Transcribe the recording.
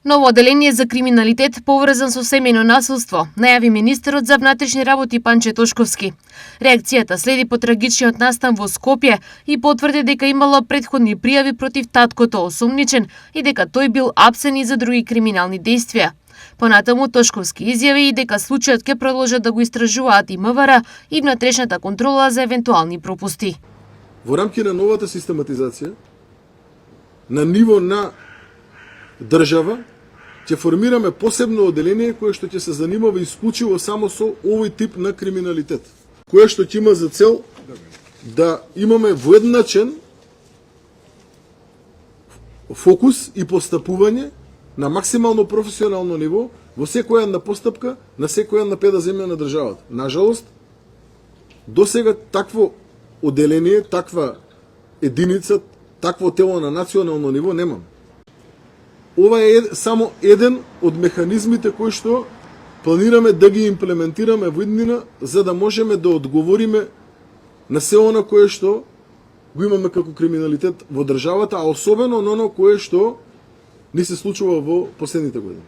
Ново оделение за криминалитет поврзан со семејно насилство, најави министерот за внатрешни работи Панче Тошковски. Реакцијата следи по трагичниот настан во Скопје и потврди дека имало претходни пријави против таткото осумничен и дека тој бил апсен и за други криминални дејствија. Понатаму Тошковски изјави и дека случајот ќе продолжат да го истражуваат и МВР и внатрешната контрола за евентуални пропусти. Во рамки на новата систематизација, на ниво на држава, ќе формираме посебно оделение кое што ќе се занимава исклучиво само со овој тип на криминалитет, кое што ќе има за цел да имаме воедначен фокус и постапување на максимално професионално ниво во секоја една постапка на секоја една педа земја на државата. Нажалост, досега такво оделение, таква единица, такво тело на национално ниво немам. Ова е само еден од механизмите кои што планираме да ги имплементираме во иднина, за да можеме да одговориме на се она кое што го имаме како криминалитет во државата, а особено на оно кое што ни се случува во последните години.